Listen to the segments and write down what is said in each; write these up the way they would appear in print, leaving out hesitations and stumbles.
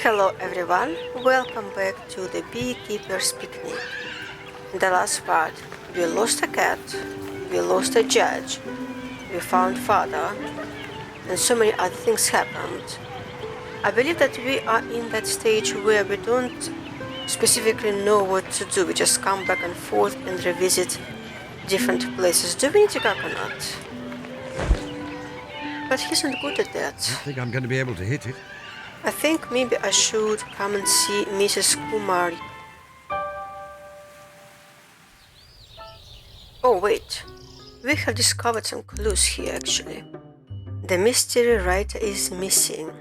Hello everyone, welcome back to the Beekeeper's Picnic. In the last part, we lost a cat, we lost a judge, we found father, and so many other things happened. I believe that we are in that stage where we don't specifically know what to do, we just come back and forth and revisit different places. Do we need a coconut? But he's not good at that. I don't think I'm going to be able to hit it. I think maybe I should come and see Mrs. Kumar. Oh wait, we have discovered some clues here actually. The mystery writer is missing.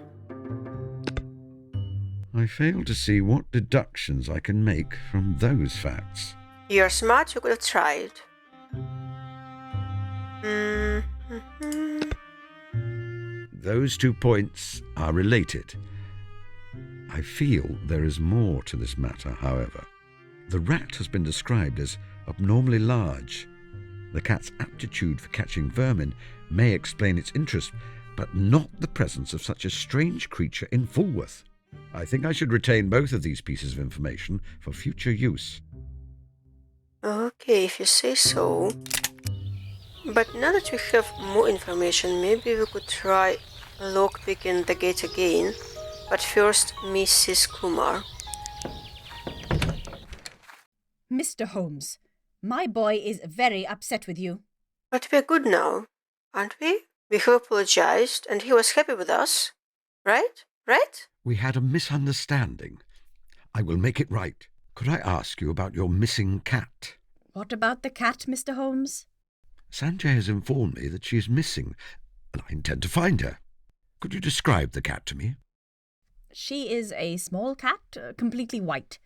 I fail to see what deductions I can make from those facts. You're smart, you could have tried. Those 2 points are related. I feel there is more to this matter, however. The rat has been described as abnormally large. The cat's aptitude for catching vermin may explain its interest, but not the presence of such a strange creature in Fulworth. I think I should retain both of these pieces of information for future use. Okay, if you say so. But now that we have more information, maybe we could try lockpicking the gate again. But first, Mrs. Kumar. Mr. Holmes, my boy is very upset with you. But we're good now, aren't we? We have apologized and he was happy with us. Right? Right? We had a misunderstanding. I will make it right. Could I ask you about your missing cat? What about the cat, Mr. Holmes? Sanjay has informed me that she is missing, and I intend to find her. Could you describe the cat to me? She is a small cat, completely white.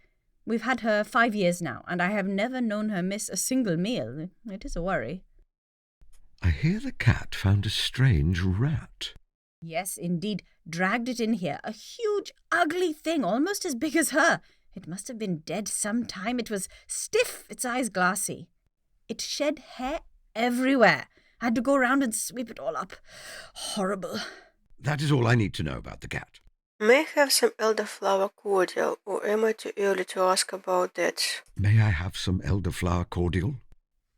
We've had her 5 years now, and I have never known her miss a single meal. It is a worry. I hear the cat found a strange rat. Yes, indeed. Dragged it in here. A huge, ugly thing, almost as big as her. It must have been dead some time. It was stiff, its eyes glassy. It shed hair everywhere. I had to go round and sweep it all up. Horrible. That is all I need to know about the cat. May I have some elderflower cordial, or am I too early to ask about that? May I have some elderflower cordial?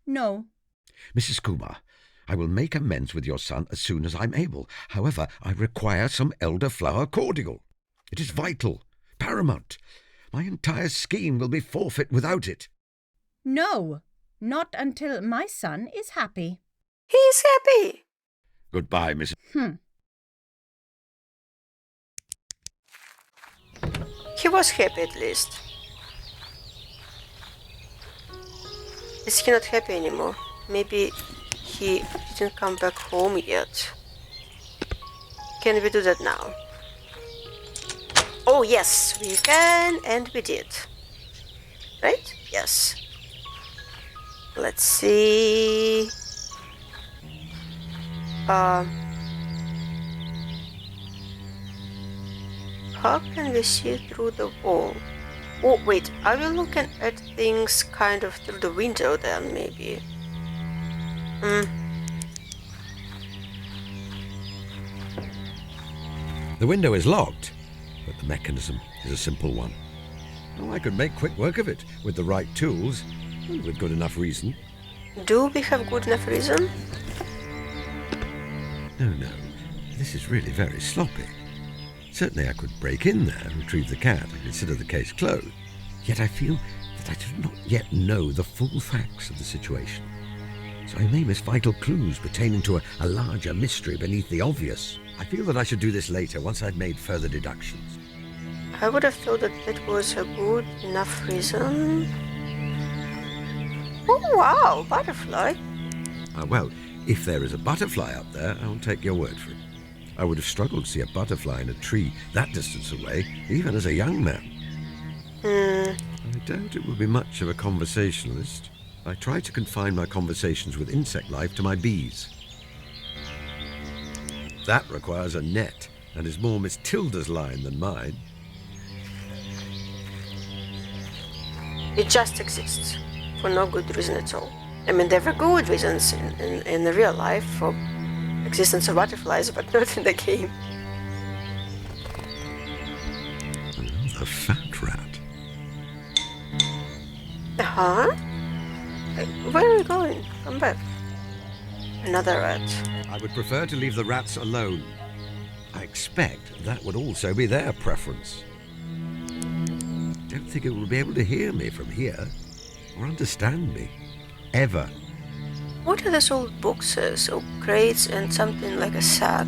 No. Mrs. Kumar, I will make amends with your son as soon as I'm able. However, I require some elderflower cordial. It is vital, paramount. My entire scheme will be forfeit without it. No, not until my son is happy. He's happy! Goodbye, Miss... He was happy at least. Is he not happy anymore? Maybe he didn't come back home yet. Can we do that now? Oh yes, we can, and we did. Right? Yes. Let's see. How can we see through the wall? Oh wait, are we looking at things kind of through the window then, maybe? The window is locked, but the mechanism is a simple one. Oh, I could make quick work of it with the right tools and with good enough reason. Do we have good enough reason? No, this is really very sloppy. Certainly I could break in there, retrieve the cat, and consider the case closed. Yet I feel that I do not yet know the full facts of the situation. So I may miss vital clues pertaining to a larger mystery beneath the obvious. I feel that I should do this later, once I've made further deductions. I would have thought that that was a good enough reason. Oh wow, butterfly. Well, if there is a butterfly up there, I'll take your word for it. I would have struggled to see a butterfly in a tree that distance away, even as a young man. I doubt it will be much of a conversationalist. I try to confine my conversations with insect life to my bees. That requires a net, and is more Miss Tilda's line than mine. It just exists, for no good reason at all. I mean, there were good reasons in the real life for existence of butterflies, but not in the game. Another fat rat. Huh? Where are we going? Come back. Another rat. I would prefer to leave the rats alone. I expect that would also be their preference. Don't think it will be able to hear me from here, or understand me. Ever. What are those old boxes or crates and something like a sack?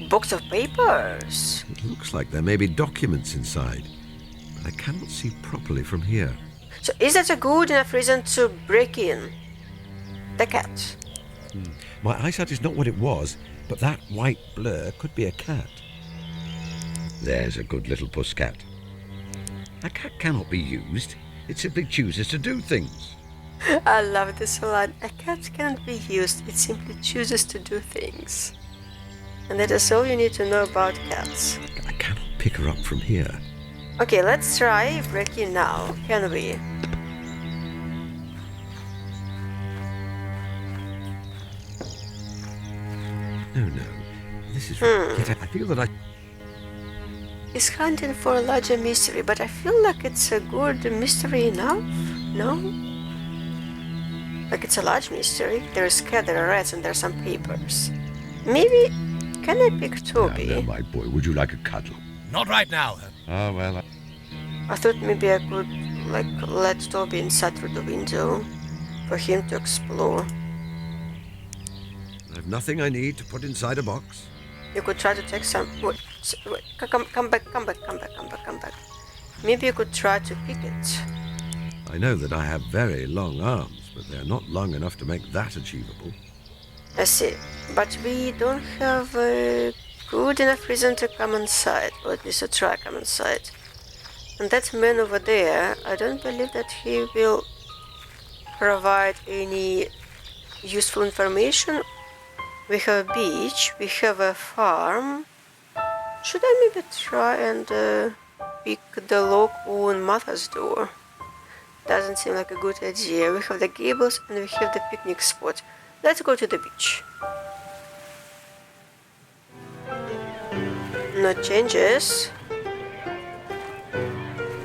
Box of papers. It looks like there may be documents inside, but I cannot see properly from here. So is that a good enough reason to break in? The cat. My eyesight is not what it was, but that white blur could be a cat. There's a good little puss cat. A cat cannot be used. It simply chooses to do things. I love this line. A cat cannot be used. It simply chooses to do things. And that is all you need to know about cats. I cannot pick her up from here. Okay, let's try breaking now, can we? No. This is... Yet I feel that I... He's hunting for a larger mystery, but I feel like it's a good mystery enough, no? Like it's a large mystery. There is cat, there are rats, and there are some papers. Maybe... Can I pick Toby? Now, my boy, would you like a cuddle? Not right now. Oh, well... I thought maybe I could, let Toby inside through the window for him to explore. I have nothing I need to put inside a box. You could try to take some... Wait, come back. Maybe you could try to pick it. I know that I have very long arms, but they are not long enough to make that achievable. I see, but we don't have a good enough reason to come inside, or at least to try come inside. And that man over there, I don't believe that he will provide any useful information. We have a beach, we have a farm. Should I maybe try and pick the lock on mother's door? Doesn't seem like a good idea. We have the gables and we have the picnic spot. Let's go to the beach. No changes.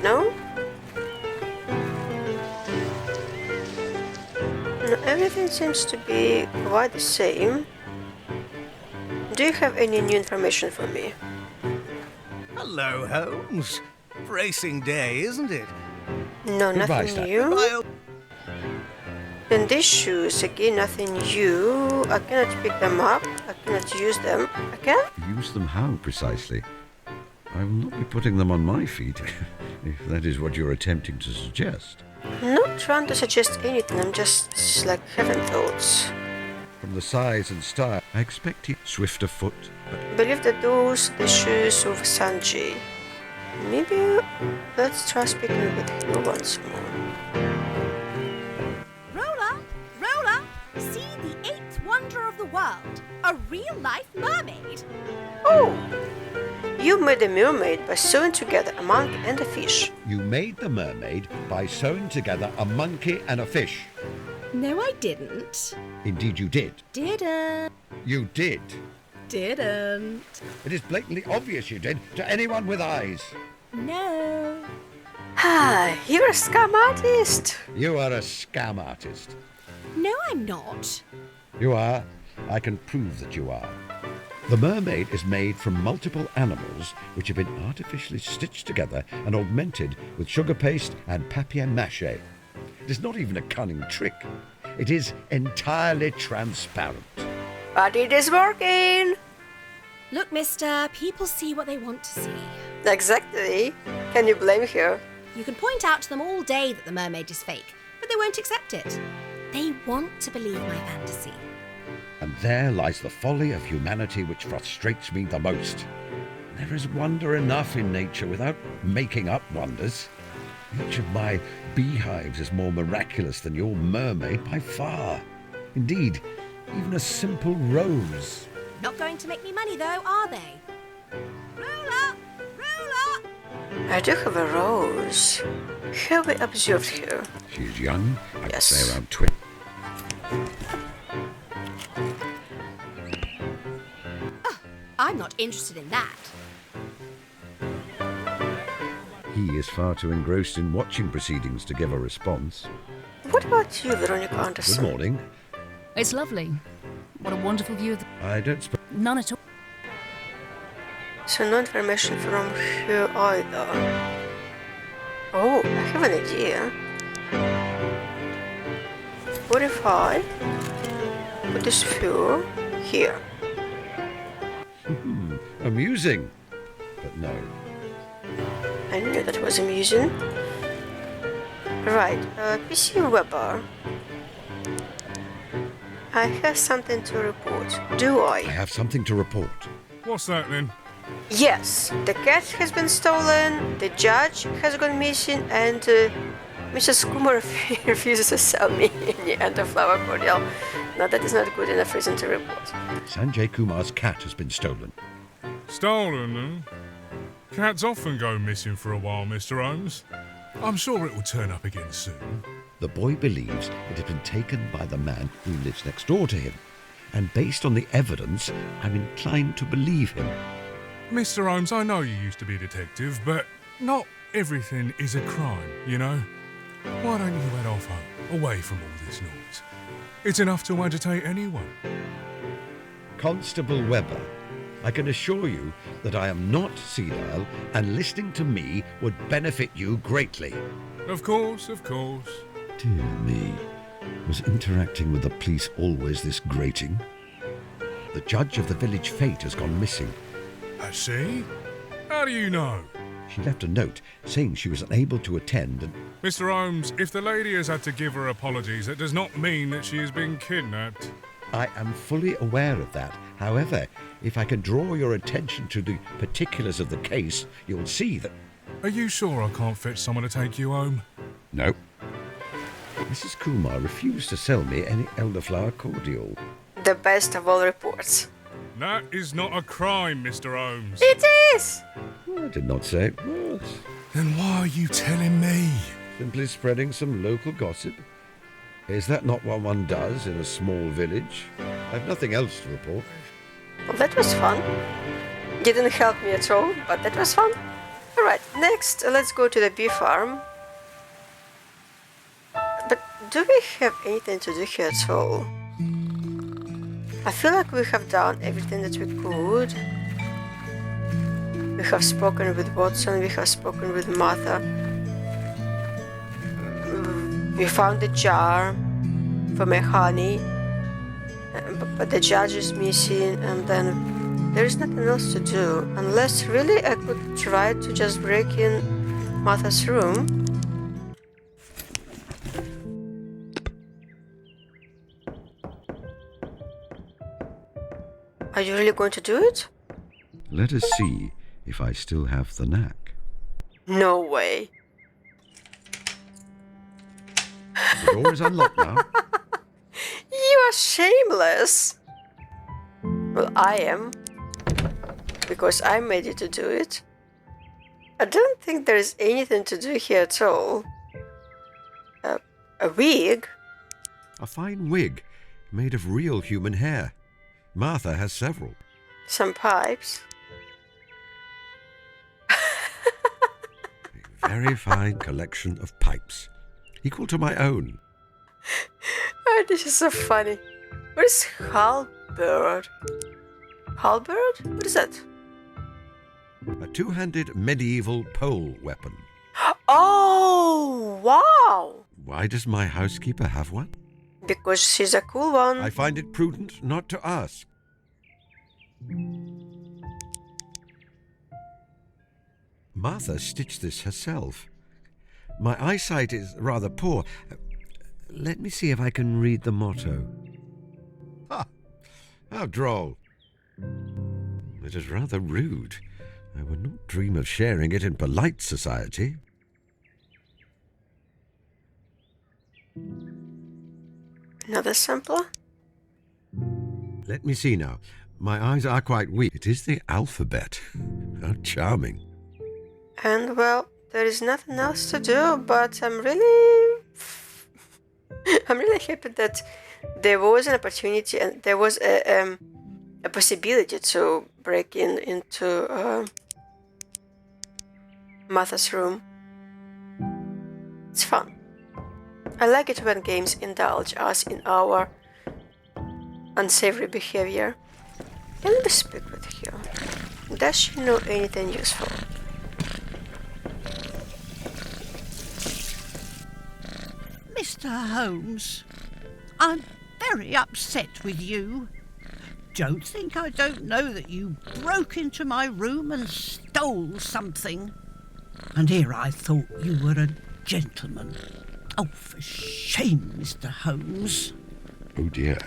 No? No, everything seems to be quite the same. Do you have any new information for me? Hello, Holmes. Bracing day, isn't it? No, Goodbye, nothing Stan. new. I'll... And these shoes, again, nothing new. I cannot pick them up. I cannot use them. I can? Use them how, precisely? I will not be putting them on my feet, if that is what you're attempting to suggest. I'm not trying to suggest anything. I'm just, having thoughts. From the size and style, I expect he's swift of foot, but I believe that those are the shoes of Sanjay. Maybe let's try speaking with him once more. Roll up, see the eighth wonder of the world, a real-life mermaid. Oh! You made a mermaid by sewing together a monkey and a fish. you made the mermaid by sewing together a monkey and a fish. No, I didn't. Indeed you did. Didn't. You did. Didn't. It is blatantly obvious you did to anyone with eyes. No. Ah, you're a scam artist. You are a scam artist. No, I'm not. You are. I can prove that you are. The mermaid is made from multiple animals which have been artificially stitched together and augmented with sugar paste and papier-mâché. It is not even a cunning trick. It is entirely transparent. But it is working. Look, mister, people see what they want to see. Exactly. Can you blame her? You can point out to them all day that the mermaid is fake, but they won't accept it. They want to believe my fantasy. And there lies the folly of humanity which frustrates me the most. There is wonder enough in nature without making up wonders. Each of my beehives is more miraculous than your mermaid by far. Indeed, even a simple rose. Not going to make me money, though, are they? Roll up! Roll up! I do have a rose. Have we observed her? She is young, I'd Yes. say around 20. I'm not interested in that. He is far too engrossed in watching proceedings to give a response. What about you, Veronica Good Anderson? morning. It's lovely. What a wonderful view of the... I don't suppose... None at all. So no information from her either. Oh, I have an idea. What if I put this fur here? Amusing. But no. I knew that was amusing. Right, PC Weber. I have something to report. Do I I? have something to report. What's that then? Yes, the cat has been stolen, the judge has gone missing, and Mrs. Kumar refuses to sell me any elderflower cordial. Now that is not good enough reason to report. Sanjay Kumar's cat has been stolen. Stolen, eh? Cats often go missing for a while, Mr. Holmes. I'm sure it will turn up again soon. The boy believes it has been taken by the man who lives next door to him. And based on the evidence, I'm inclined to believe him. Mr. Holmes, I know you used to be a detective, but not everything is a crime, you know? Why don't you head off home, away from all this noise? It's enough to agitate anyone. Constable Webber, I can assure you that I am not senile, and listening to me would benefit you greatly. Of course, of course. Dear me, was interacting with the police always this grating? The judge of the village fete has gone missing. I see. How do you know? She left a note saying she was unable to attend and... Mr. Holmes, if the lady has had to give her apologies, that does not mean that she has been kidnapped. I am fully aware of that. However, if I can draw your attention to the particulars of the case, you'll see that... Are you sure I can't fetch someone to take you home? No. Mrs. Kumar refused to sell me any elderflower cordial. The best of all reports. That is not a crime, Mr. Holmes. It is! I did not say it was. Then why are you telling me? Simply spreading some local gossip. Is that not what one does in a small village? I've nothing else to report. Well, that was fun. Didn't help me at all, but that was fun. Alright, next let's go to the bee farm. But do we have anything to do here at all? I feel like we have done everything that we could. We have spoken with Watson, we have spoken with Martha. We found the jar for my honey, but the judge is missing, and then there is nothing else to do. Unless really I could try to just break in Martha's room. Are you really going to do it? Let us see if I still have the knack. No way. The door is unlocked now. You are shameless. Well, I am. Because I made you to do it. I don't think there is anything to do here at all. A wig? A fine wig made of real human hair. Martha has several. Some pipes? A very fine collection of pipes, equal to my own. Oh, this is so funny. What is halberd? Halberd? What is that? A two-handed medieval pole weapon. Oh, wow! Why does my housekeeper have one? Because she's a cool one. I find it prudent not to ask. Martha stitched this herself. My eyesight is rather poor. Let me see if I can read the motto. Ha! How droll. It is rather rude. I would not dream of sharing it in polite society. Another sampler? Let me see now. My eyes are quite weak. It is the alphabet. How charming. And well, there is nothing else to do, but I'm really happy that there was an opportunity and there was a possibility to break into Martha's room. It's fun. I like it when games indulge us in our unsavory behavior. Can we speak with her? Does she know anything useful? Mr. Holmes, I'm very upset with you. Don't think I don't know that you broke into my room and stole something. And here I thought you were a gentleman. Oh, for shame, Mr. Holmes. Oh dear.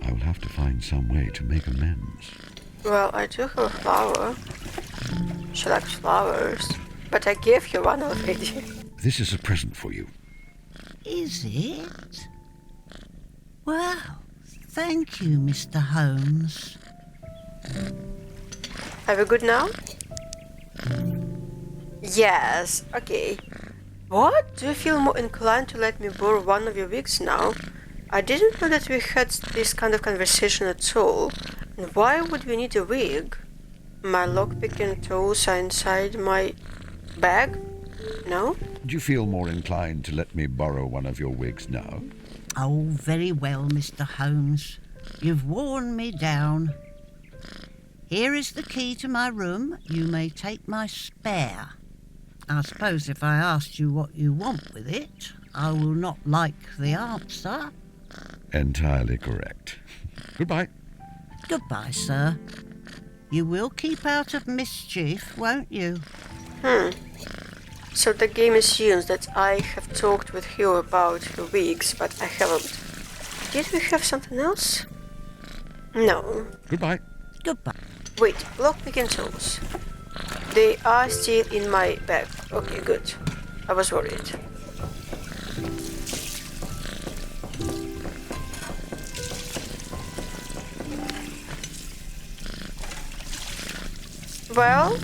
I will have to find some way to make amends. Well, I do have a flower. She likes flowers, but I gave her one already. This is a present for you. Is it? Well, thank you, Mr. Holmes. Are we good now? Yes, okay. What? Do you feel more inclined to let me borrow one of your wigs now? I didn't know that we had this kind of conversation at all. And why would we need a wig? My lockpicking tools are inside my bag? No? Do you feel more inclined to let me borrow one of your wigs now? Oh, very well, Mr. Holmes. You've worn me down. Here is the key to my room. You may take my spare. I suppose if I asked you what you want with it, I will not like the answer. Entirely correct. Goodbye. Goodbye, sir. You will keep out of mischief, won't you? So the game assumes that I have talked with Hugh about her wigs, but I haven't. Did we have something else? No. Goodbye. Goodbye. Wait, lockpicking tools. They are still in my bag. Okay, good. I was worried. Well,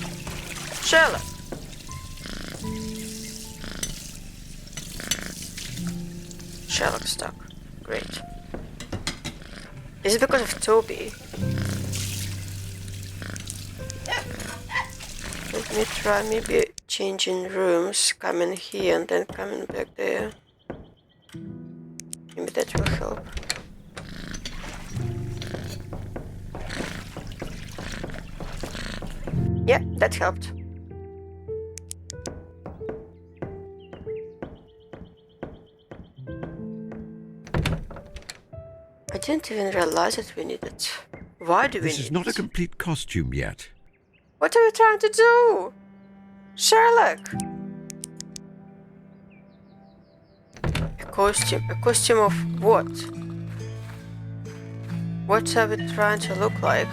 Sherlock. Sherlock stuck. Great. Is it because of Toby? Let me try maybe changing rooms, coming here and then coming back there. Maybe that will help. Yeah, that helped. I didn't even realize that we need it. Why do we need it? This is not a complete costume yet. What are we trying to do? Sherlock! A costume of what? What are we trying to look like?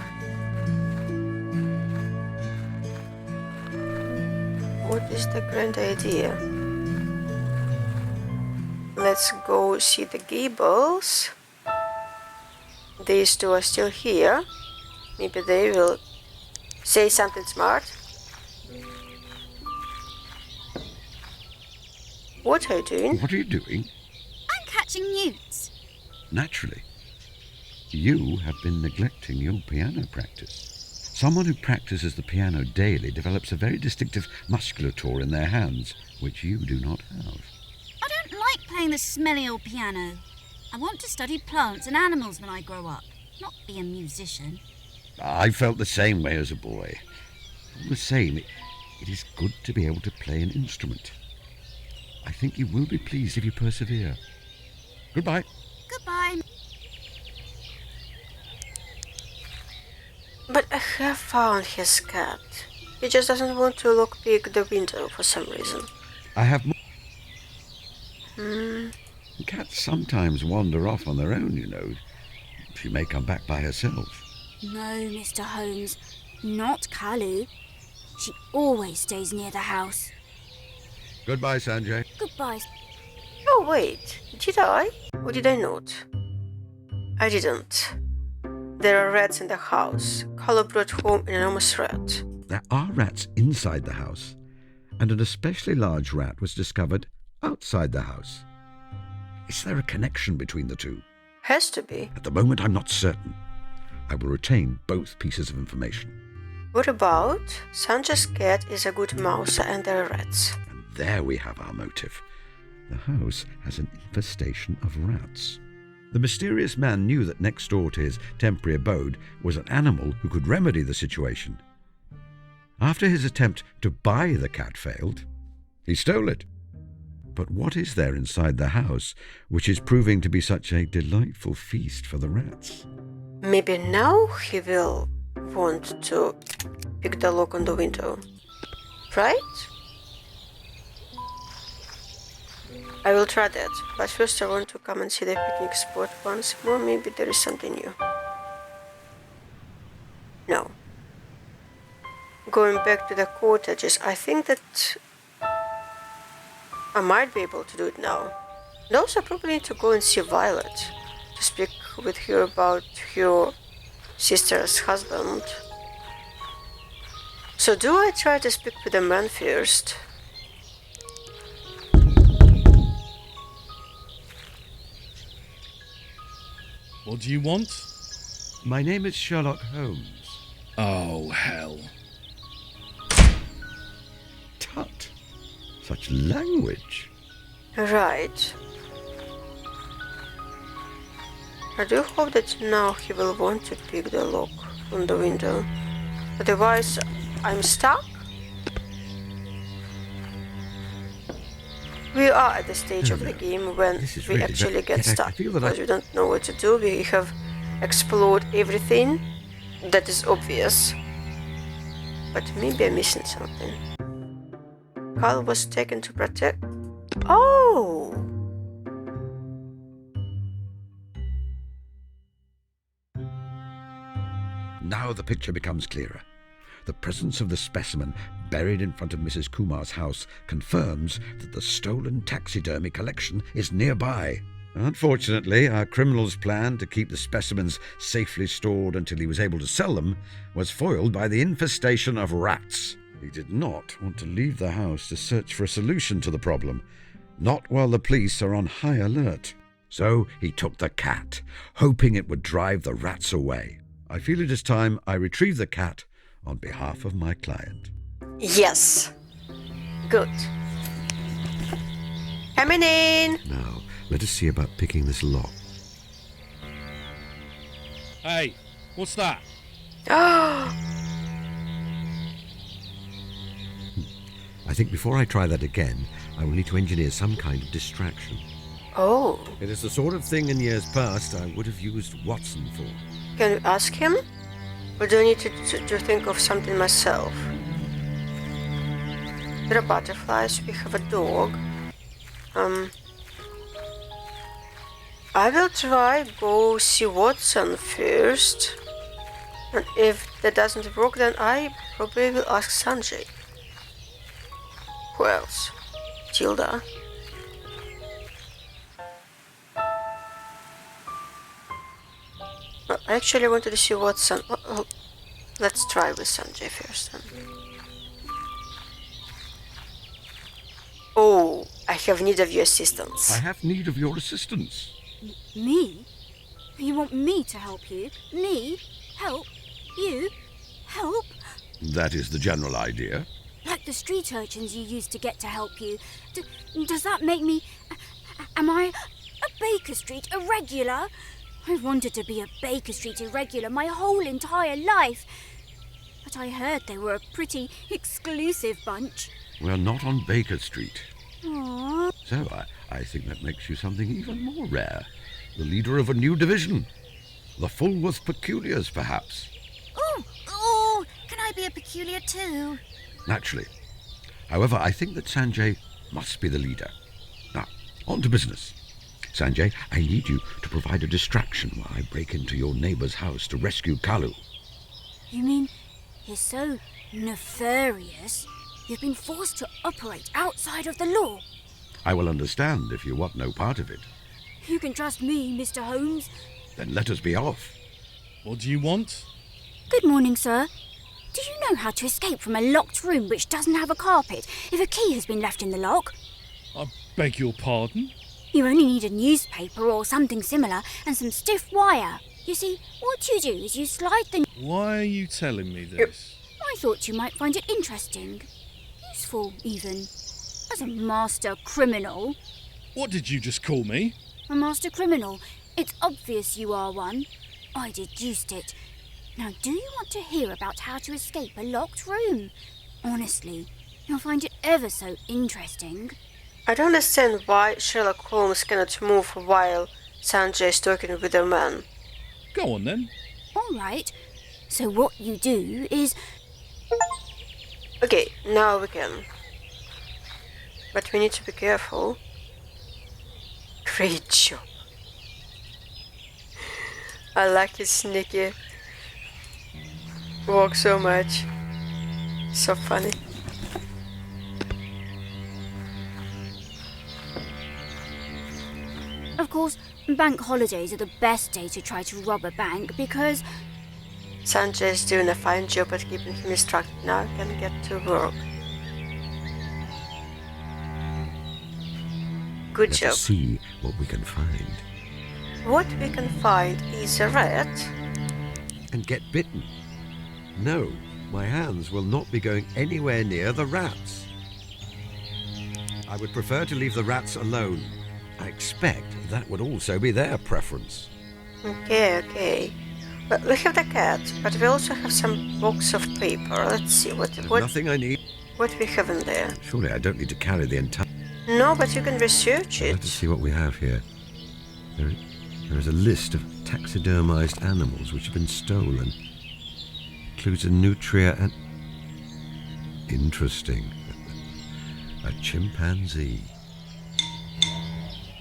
What is the grand idea? Let's go see the Gables. These two are still here. Maybe they will say something smart. What are you doing? What are you doing? I'm catching newts. Naturally. You have been neglecting your piano practice. Someone who practices the piano daily develops a very distinctive musculature in their hands, which you do not have. I don't like playing the smelly old piano. I want to study plants and animals when I grow up, not be a musician. I felt the same way as a boy. All the same, it is good to be able to play an instrument. I think you will be pleased if you persevere. Goodbye. Goodbye. But I have found his cat. He just doesn't want to lockpick the window for some reason. I have more. Cats sometimes wander off on their own, you know. She may come back by herself. No, Mr. Holmes, not Kalu. She always stays near the house. Goodbye, Sanjay. Goodbye. Oh wait, did I? Or did I not? I didn't. There are rats in the house. Kalu brought home an enormous rat. There are rats inside the house, and an especially large rat was discovered outside the house. Is there a connection between the two? Has to be. At the moment, I'm not certain. I will retain both pieces of information. What about Sanjay's cat is a good mouse and there are rats? And there we have our motive. The house has an infestation of rats. The mysterious man knew that next door to his temporary abode was an animal who could remedy the situation. After his attempt to buy the cat failed, he stole it. But what is there inside the house which is proving to be such a delightful feast for the rats? Maybe now he will want to pick the lock on the window, right? I will try that, but first I want to come and see the picnic spot once more. Maybe there is something new. No. Going back to the cottages, I think that I might be able to do it now. And also I probably need to go and see Violet to speak with her about her sister's husband. So do I try to speak with the man first? What do you want? My name is Sherlock Holmes. Oh, hell. Tut! Such language. Right. I do hope that now he will want to pick the lock on the window. Otherwise, I'm stuck. We are at the stage of the game when we really actually get I stuck feel that because we don't know what to do. We have explored everything that is obvious. But maybe I'm missing something. Carl was taken to protect... Oh! Now the picture becomes clearer. The presence of the specimen buried in front of Mrs. Kumar's house confirms that the stolen taxidermy collection is nearby. Unfortunately, our criminal's plan to keep the specimens safely stored until he was able to sell them was foiled by the infestation of rats. He did not want to leave the house to search for a solution to the problem, not while the police are on high alert. So he took the cat, hoping it would drive the rats away. I feel it is time I retrieve the cat on behalf of my client. Yes. Good. Coming in. Now, let us see about picking this lock. Hey, what's that? Oh, I think before I try that again, I will need to engineer some kind of distraction. oh. It is the sort of thing in years past I would have used Watson for. Can we ask him? Or do I need to think of something myself? There are butterflies, we have a dog. I will try go see Watson first. And if that doesn't work, then I probably will ask Sanjay. Who else? Tilda. Well, I actually wanted to see Watson. Well, let's try with Sanjay first then. Oh, I have need of your assistance. I have need of your assistance. Me? You want me to help you? Me? Help? You? Help? That is the general idea. Like the street urchins you used to get to help you. Does that make me... Am I a Baker Street irregular? I've wanted to be a Baker Street irregular my whole entire life. But I heard they were a pretty exclusive bunch. We're not on Baker Street. Aww. So I think that makes you something even more rare. The leader of a new division. The Fulworth Peculiars, perhaps. Oh, can I be a peculiar too? Naturally. However, I think that Sanjay must be the leader. Now, on to business. Sanjay, I need you to provide a distraction while I break into your neighbour's house to rescue Kalu. You mean he's so nefarious you've been forced to operate outside of the law? I will understand if you want no part of it. You can trust me, Mr. Holmes. Then let us be off. What do you want? Good morning, sir. Do you know how to escape from a locked room which doesn't have a carpet if a key has been left in the lock? I beg your pardon? You only need a newspaper or something similar and some stiff wire. You see, what you do is you slide the... Why are you telling me this? I thought you might find it interesting. Useful, even. As a master criminal. What did you just call me? A master criminal. It's obvious you are one. I deduced it. Now, do you want to hear about how to escape a locked room? Honestly, you'll find it ever so interesting. I don't understand why Sherlock Holmes cannot move while Sanjay is talking with a man. Go on then. All right. So what you do is... Okay, now we can. But we need to be careful. Great job. I like his sneaky walk so much. So funny. Of course, bank holidays are the best day to try to rob a bank because... Sanjay is doing a fine job at keeping him distracted. Now I can get to work. Good Let job. us see what we can find. What we can find is a rat. And get bitten. No, my hands will not be going anywhere near the rats. I would prefer to leave the rats alone. I expect that would also be their preference. Okay. Well, we have the cat, but we also have some box of paper. Let's see There's nothing I need. what we have in there. Surely I don't need to carry the entire... No, but you can research Let us it. see what we have here. There is a list of taxidermized animals which have been stolen. Includes a nutria and... Interesting. A chimpanzee.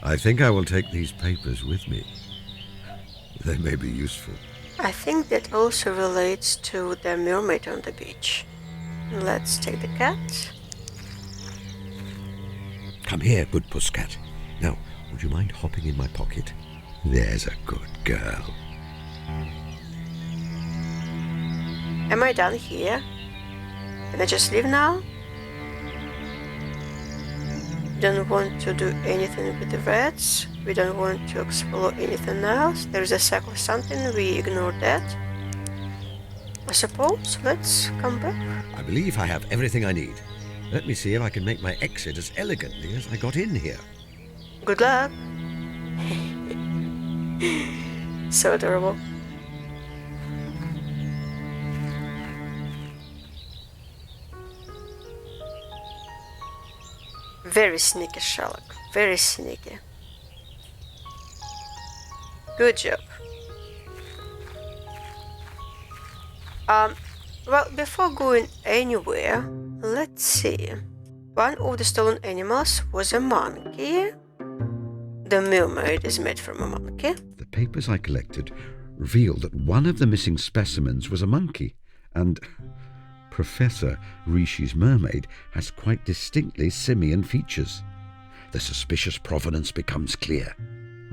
I think I will take these papers with me. They may be useful. I think that also relates to the mermaid on the beach. Let's take the cat. Come here, good pusscat. Now, would you mind hopping in my pocket? There's a good girl. Am I done here? Can I just leave now? Don't want to do anything with the rats. We don't want to explore anything else. There is a sack of something. We ignore that. I suppose let's come back. I believe I have everything I need. Let me see if I can make my exit as elegantly as I got in here. Good luck. So adorable. Very sneaky, Sherlock. Very sneaky. Good job. Well, before going anywhere, let's see. One of the stolen animals was a monkey. The mermaid is made from a monkey. The papers I collected revealed that one of the missing specimens was a monkey, and Professor Rishi's mermaid has quite distinctly simian features. The suspicious provenance becomes clear.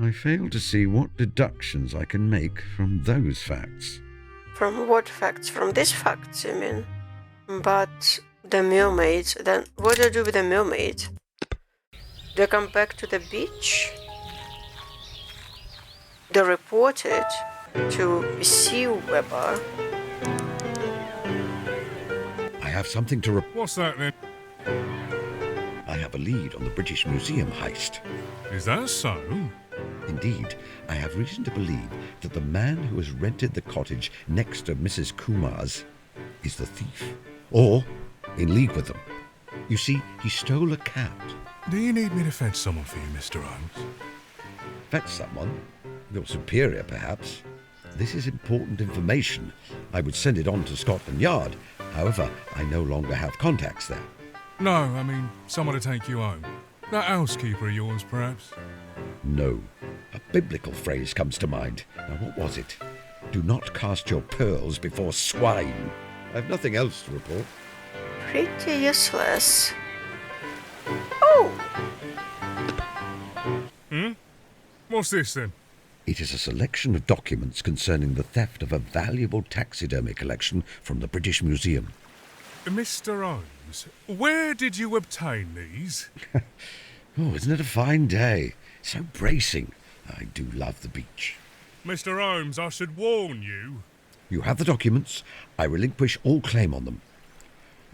I fail to see what deductions I can make from those facts. From what facts? From these facts, you mean? But the mermaids, then what do I do with the mermaid? Do I come back to the beach? They reported to PC Weber. I have something to report. What's that then? I have a lead on the British Museum heist. Is that so? Indeed, I have reason to believe that the man who has rented the cottage next to Mrs. Kumar's is the thief, or in league with them. You see, he stole a cat. Do you need me to fetch someone for you, Mr. Holmes? Fetch someone? Your superior, perhaps. This is important information. I would send it on to Scotland Yard. However, I no longer have contacts there. No, I mean, someone to take you home. That housekeeper of yours, perhaps? No. A biblical phrase comes to mind. Now, what was it? Do not cast your pearls before swine. I have nothing else to report. Pretty useless. Oh! What's this then? It is a selection of documents concerning the theft of a valuable taxidermy collection from the British Museum. Mr. Holmes, where did you obtain these? Oh, isn't it a fine day? So bracing. I do love the beach. Mr. Holmes, I should warn you. You have the documents. I relinquish all claim on them.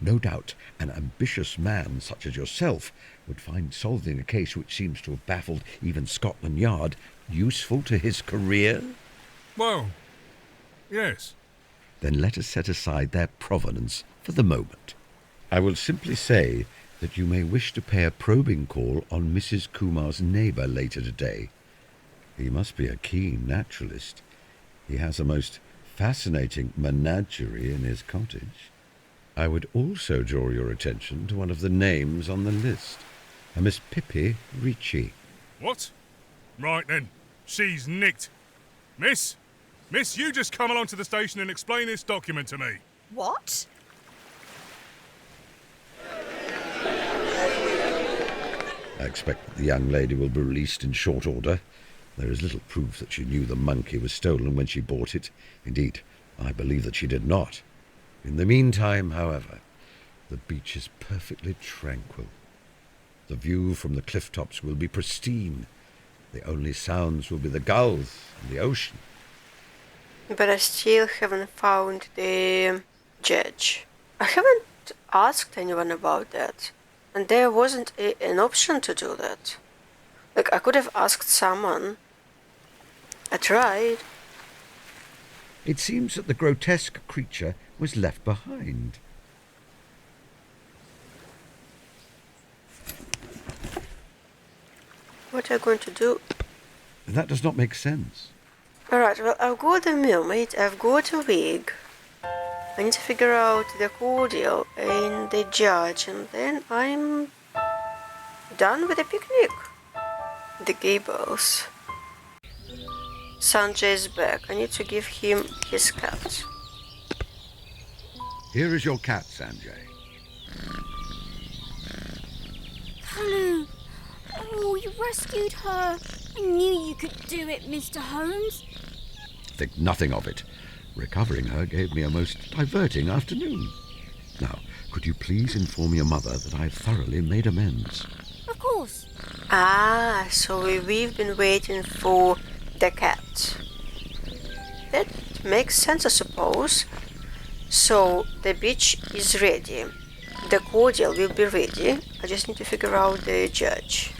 No doubt an ambitious man such as yourself would find solving a case which seems to have baffled even Scotland Yard useful to his career. Well, yes. Then let us set aside their provenance for the moment. I will simply say that you may wish to pay a probing call on Mrs. Kumar's neighbour later today. He must be a keen naturalist. He has a most fascinating menagerie in his cottage. I would also draw your attention to one of the names on the list, a Miss Pippi Ricci. What? Right then, she's nicked. Miss, you just come along to the station and explain this document to me. What? I expect that the young lady will be released in short order. There is little proof that she knew the monkey was stolen when she bought it. Indeed, I believe that she did not. In the meantime, however, the beach is perfectly tranquil. The view from the cliff tops will be pristine. The only sounds will be the gulls and the ocean. But I still haven't found the judge. I haven't asked anyone about that. And there wasn't an option to do that. Like, I could have asked someone. I tried. It seems that the grotesque creature was left behind. What are you going to do? That does not make sense. Alright, well, I've got the mermaid, I've got a wig. I need to figure out the cordial and the judge, and then I'm done with the picnic. The Gables. Sanjay is back. I need to give him his cat. Here is your cat, Sanjay. Hello. Oh, you rescued her. I knew you could do it, Mr. Holmes. Think nothing of it. Recovering her gave me a most diverting afternoon. Now, could you please inform your mother that I've thoroughly made amends? Of course. Ah, so we've been waiting for the cat. That makes sense, I suppose. So the beach is ready. The cordial will be ready. I just need to figure out the judge.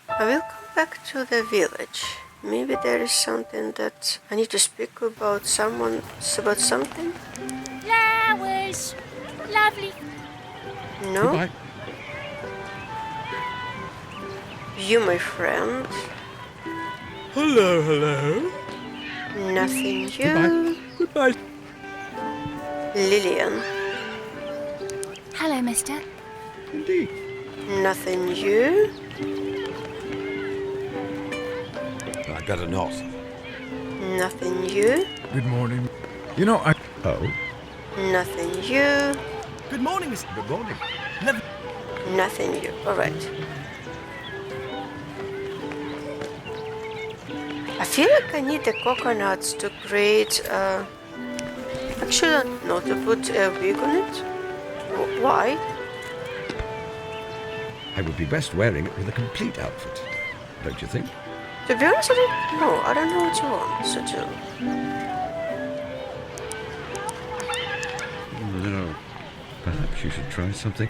I will come back to the village. Maybe there is something that I need to speak about someone about something? Flowers. Lovely. No? Goodbye. You, my friend. Hello. Nothing you. Goodbye. Lillian. Hello, mister. Indeed. Nothing you. I got a knot. Nothing you. Good morning. You know, Oh, Nothing you. Good morning, Miss. good morning. Nothing you. Alright. I feel like I need the coconuts to create actually not to put a wig on it. Why? I would be best wearing it with a complete outfit, don't you think? To be honest, I don't know what you want to do. No. Perhaps you should try something.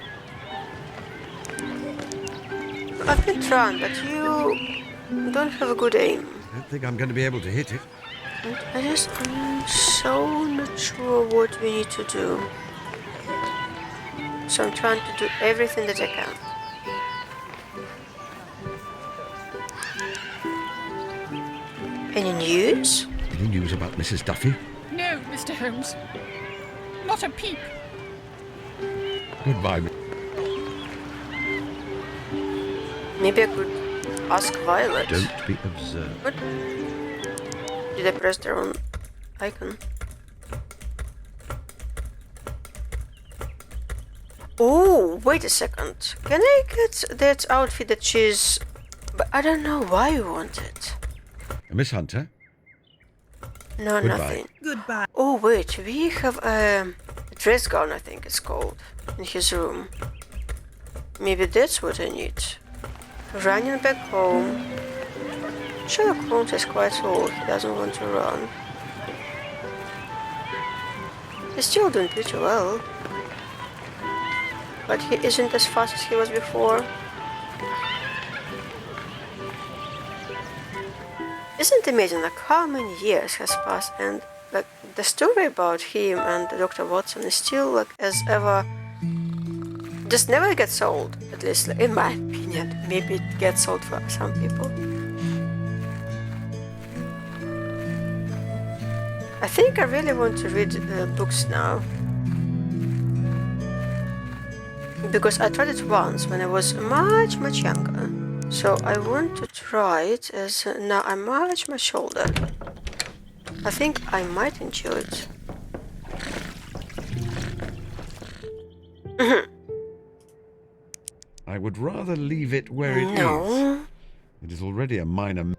I've been trying, but you don't have a good aim. I don't think I'm going to be able to hit it. I'm so not sure what we need to do. So I'm trying to do everything that I can. Any news? Any news about Mrs. Duffy? No, Mr. Holmes. Not a peep. Goodbye. Maybe I could ask Violet. Don't be observed. What? Did I press the wrong icon? Oh, wait a second. Can I get that outfit that she's... But I don't know why you want it. Miss Hunter? No, Goodbye. nothing. Goodbye. Oh, wait, we have a dress gown, I think it's called, in his room. Maybe that's what I need. Running back home. Sherlock Holmes is quite old, he doesn't want to run. He's still doing pretty well. but he isn't as fast as he was before. Isn't it amazing like how many years has passed and like the story about him and Dr. Watson is still like as ever, just never gets old, at least in my opinion. Maybe it gets old for some people. I think I really want to read books now. Because I tried it once when I was much younger. So I want to try it as now I'm much older. I think I might enjoy it. I would rather leave it where it is. No. It is already a minor...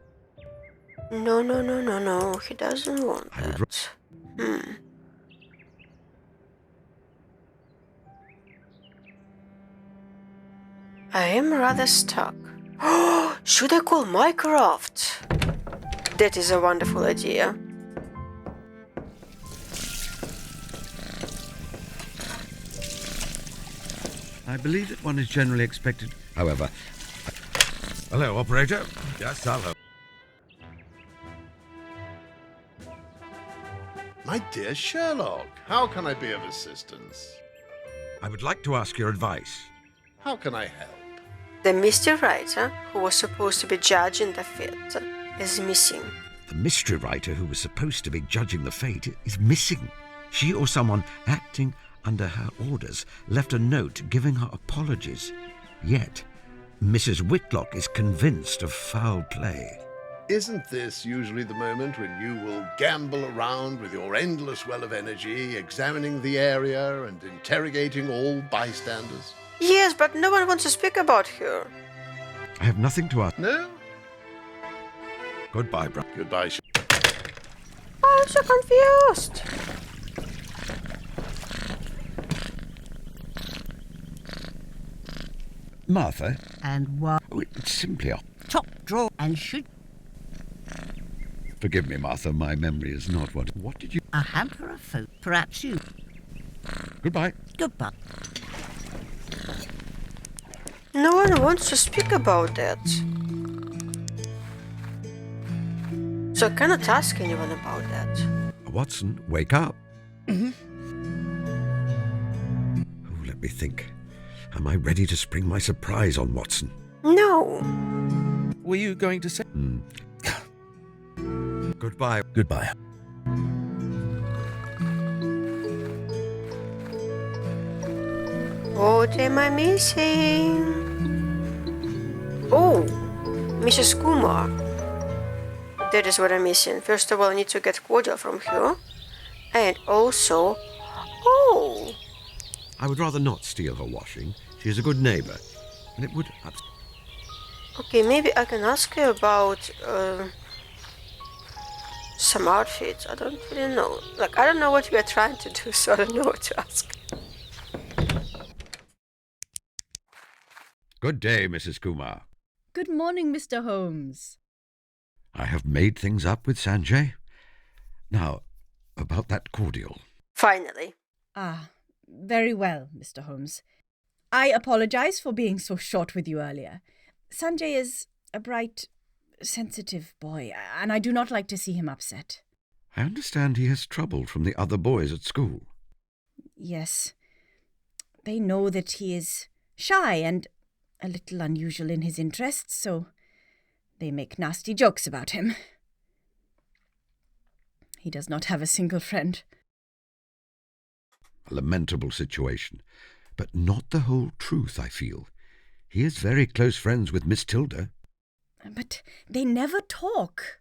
No, he doesn't want I would that. I am rather stuck. Should I call Minecraft? That is a wonderful idea. I believe that one is generally expected... However... Hello, operator. Yes, hello. My dear Sherlock, how can I be of assistance? I would like to ask your advice. How can I help? The mystery writer, who was supposed to be judging the fate, is missing. The mystery writer who was supposed to be judging the fate is missing. She or someone acting under her orders left a note giving her apologies. Yet, Mrs. Whitlock is convinced of foul play. Isn't this usually the moment when you will gamble around with your endless well of energy, examining the area and interrogating all bystanders? Yes, but no one wants to speak about her. I have nothing to ask. No? Goodbye, brother. Goodbye, I'm so confused. Martha? And what? Oh, it's simply off. Top drawer and should... Forgive me, Martha, my memory is not what... What did you... A hamper of food. Perhaps you... Goodbye. Goodbye. No one wants to speak about that. So I cannot ask anyone about that. Watson, wake up. Oh, let me think. Am I ready to spring my surprise on Watson? No. Were you going to say... Goodbye. Goodbye. What am I missing? Oh, Mrs. Kumar. That is what I'm missing. First of all, I need to get cordial from her. And also... Oh! I would rather not steal her washing. She is a good neighbour. And it would... Okay, maybe I can ask her about... some outfits. I don't really know. Like, I don't know what we are trying to do, so I don't know what to ask. Good day, Mrs. Kumar. Good morning, Mr. Holmes. I have made things up with Sanjay. Now, about that cordial. Finally. Ah, very well, Mr. Holmes. I apologize for being so short with you earlier. Sanjay is a bright, sensitive boy, and I do not like to see him upset. I understand he has trouble from the other boys at school. Yes. They know that he is shy and a little unusual in his interests, so they make nasty jokes about him. He does not have a single friend. A lamentable situation, but not the whole truth, I feel. He is very close friends with Miss Tilda. But they never talk.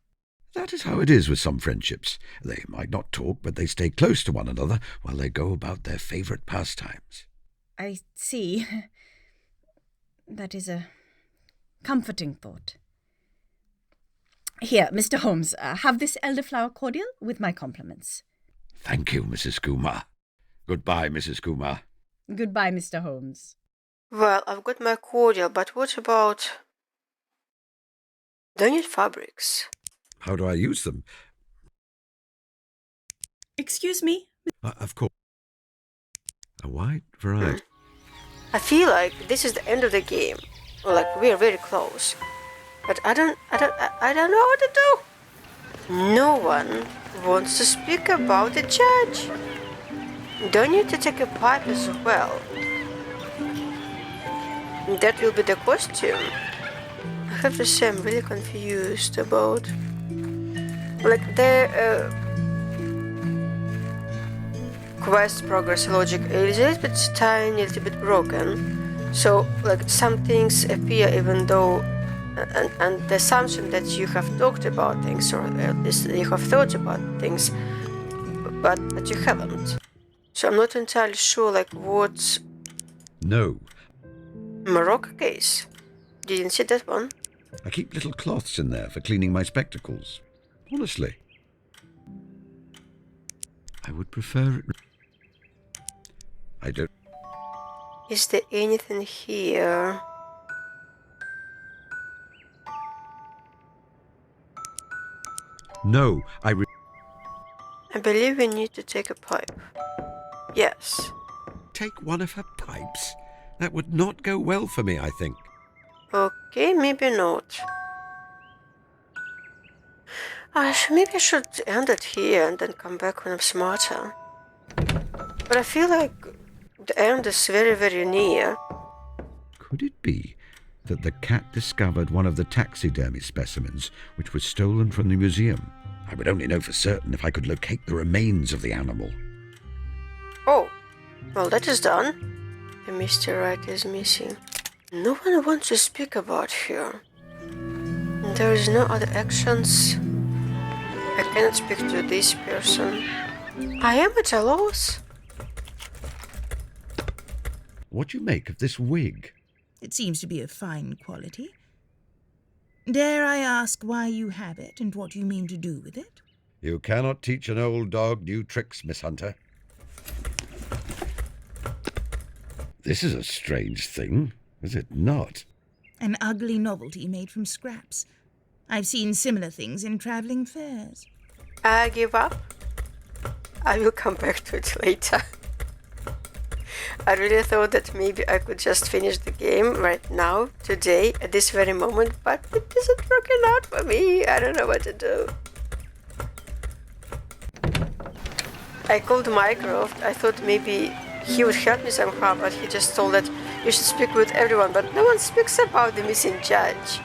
That is how it is with some friendships. They might not talk, but they stay close to one another while they go about their favourite pastimes. I see. That is a comforting thought. Here, Mr. Holmes, have this elderflower cordial with my compliments. Thank you, Mrs. Kumar. Goodbye, Mrs. Kumar. Goodbye, Mr. Holmes. Well, I've got my cordial, but what about... Do I need fabrics? How do I use them? Excuse me? Of course. A wide variety. I feel like this is the end of the game. Like we're very close. But I don't know what to do. No one wants to speak about the judge. Don't you need to take a pipe as well? That will be the costume. I have to say I'm really confused about like the quest progress logic is a little bit tiny, a little bit broken. So like some things appear even though and the assumption that you have talked about things or at least you have thought about things but you haven't. So I'm not entirely sure like what No. Morocco case. Didn't see that one. I keep little cloths in there for cleaning my spectacles. Honestly. I would prefer it. I don't. Is there anything here? No, I believe we need to take a pipe. Yes. take one of her pipes. That would not go well for me, I think. Okay, maybe not. Maybe I should end it here and then come back when I'm smarter. But I feel like the end is very, very near. Could it be that the cat discovered one of the taxidermy specimens which was stolen from the museum? I would only know for certain if I could locate the remains of the animal. Oh, well, that is done. The Mr. Right is missing. No one wants to speak about her. There is no other actions. I cannot speak to this person. I am at a loss. What do you make of this wig? It seems to be of fine quality. Dare I ask why you have it and what you mean to do with it? You cannot teach an old dog new tricks, Miss Hunter. This is a strange thing, is it not? An ugly novelty made from scraps. I've seen similar things in travelling fairs. I give up. I will come back to it later. I really thought that maybe I could just finish the game right now, today, at this very moment, but it isn't working out for me. I don't know what to do. I called Mycroft. I thought maybe he would help me somehow, but he just told that you should speak with everyone, but no one speaks about the missing judge.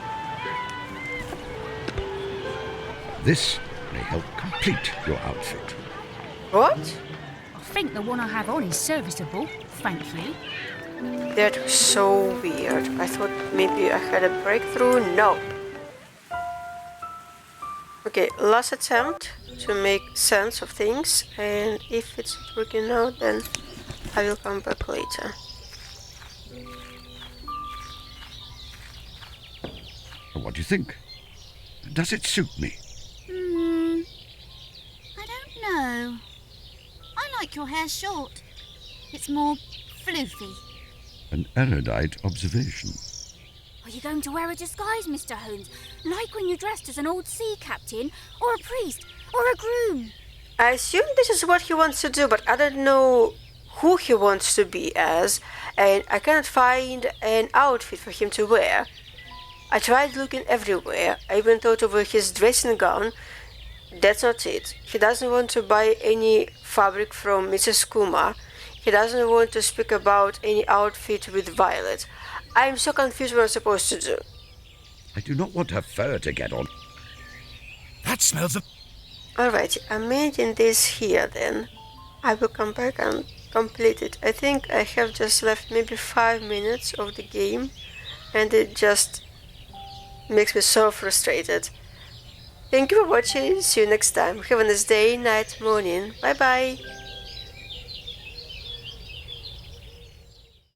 This may help complete your outfit. What? I think the one I have on is serviceable, thank you. That was so weird. I thought maybe I had a breakthrough. No. Okay, last attempt to make sense of things, and if it's not working out, then I will come back later. What do you think? Does it suit me? I don't know. I like your hair short. It's more floofy. An erudite observation. Are you going to wear a disguise, Mr. Holmes? Like when you dressed as an old sea captain, or a priest, or a groom? I assume this is what he wants to do, but I don't know who he wants to be as, and I cannot find an outfit for him to wear. I tried looking everywhere. I even thought over his dressing gown. That's not it. He doesn't want to buy any fabric from Mrs. Kumar. He doesn't want to speak about any outfit with Violet. I am so confused what I'm supposed to do. I do not want her fur to get on. That smells of... Alright, I'm ending this here then. I will come back and complete it. I think I have just left maybe 5 minutes of the game, and it just makes me so frustrated. Thank you for watching. See you next time. Have a nice day, night, morning. Bye bye.